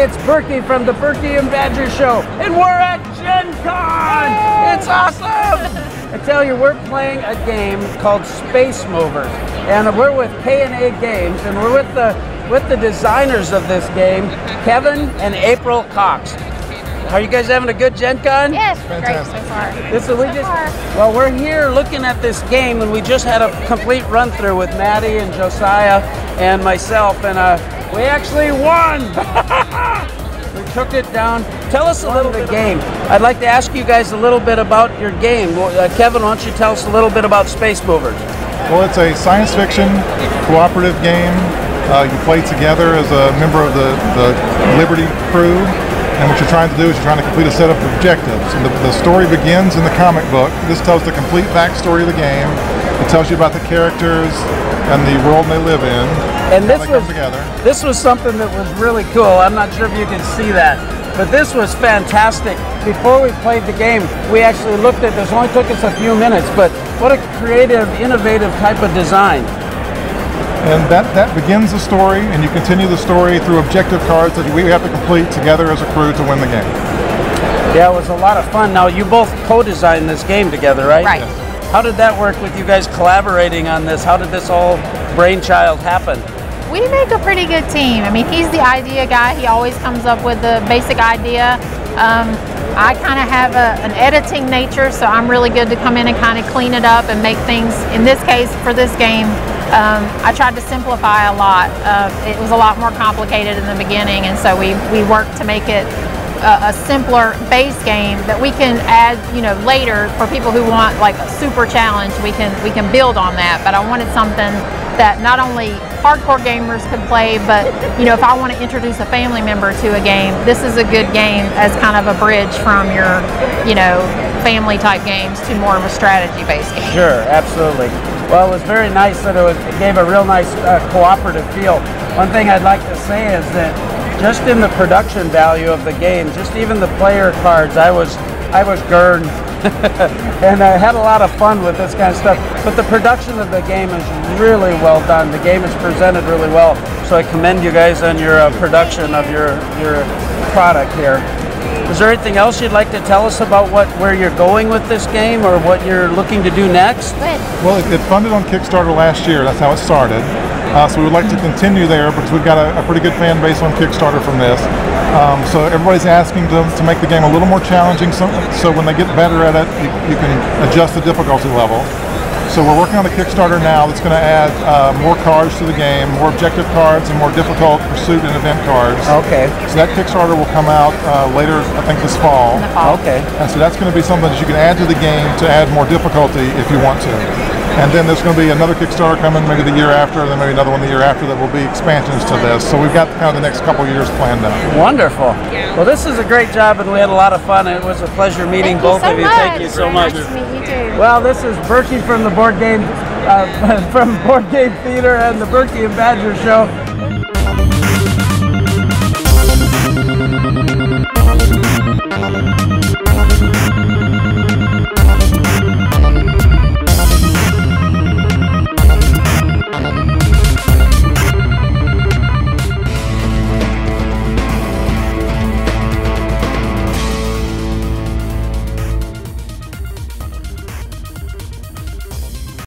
it's Berkey from the Berkey and Badger Show, and we're at Gencon! It's awesome! I tell you, we're playing a game called Space Movers, and we're with KnA Games, and we're with the designers of this game, Kevin and April Cox. Are you guys having a good Gencon? Yes, great so far. Well, we're here looking at this game, and we just had a complete run through with Maddie and Josiah and myself, and we actually won. We took it down. Tell us a little bit of the game. I'd like to ask you guys a little bit about your game. Kevin, why don't you tell us a little bit about Space Movers? Well, it's a science fiction cooperative game. You play together as a member of the Liberty crew. And what you're trying to do is you're trying to complete a set of objectives. And the story begins in the comic book. This tells the complete backstory of the game. It tells you about the characters and the world they live in. And this was something that was really cool. I'm not sure if you can see that, but this was fantastic. Before we played the game, we actually looked at this. It only took us a few minutes, but what a creative, innovative type of design. And that begins the story, and you continue the story through objective cards that we have to complete together as a crew to win the game. Yeah, it was a lot of fun. Now, you both co-designed this game together, right? Right. Yes. How did that work with you guys collaborating on this? How did this whole brainchild happen? We make a pretty good team. I mean, he's the idea guy. He always comes up with the basic idea. I kind of have an editing nature, so I'm really good to come in and kind of clean it up and make things, in this case, for this game, I tried to simplify a lot. It was a lot more complicated in the beginning, and so we worked to make it a simpler base game that we can add, you know, later for people who want like a super challenge. We can build on that. But I wanted something that not only hardcore gamers could play, but you know, if I want to introduce a family member to a game, this is a good game as kind of a bridge from your, you know, family type games to more of a strategy based game. Sure, absolutely. Well, it was very nice that it gave a real nice cooperative feel. One thing I'd like to say is that just in the production value of the game, just even the player cards, I was gurned. And I had a lot of fun with this kind of stuff. But the production of the game is really well done. The game is presented really well. So I commend you guys on your production of your product here. Is there anything else you'd like to tell us about where you're going with this game or what you're looking to do next? Well, it funded on Kickstarter last year. That's how it started. So we would like to continue there because we've got a pretty good fan base on Kickstarter from this. So everybody's asking to make the game a little more challenging, so when they get better at it, you can adjust the difficulty level. So we're working on a Kickstarter now that's going to add more cards to the game, more objective cards, and more difficult pursuit and event cards. Okay. So that Kickstarter will come out later, I think this fall. Okay. And so that's going to be something that you can add to the game to add more difficulty if you want to. And then there's going to be another Kickstarter coming maybe the year after, and then maybe another one the year after that will be expansions to this. So we've got kind of the next couple years planned out. Wonderful. Well, this is a great job, and we had a lot of fun. It was a pleasure meeting both of you. Thank you so much. Nice to meet you too. Well, this is Berkey from the Board Game Theater and the Berkey and Badger Show.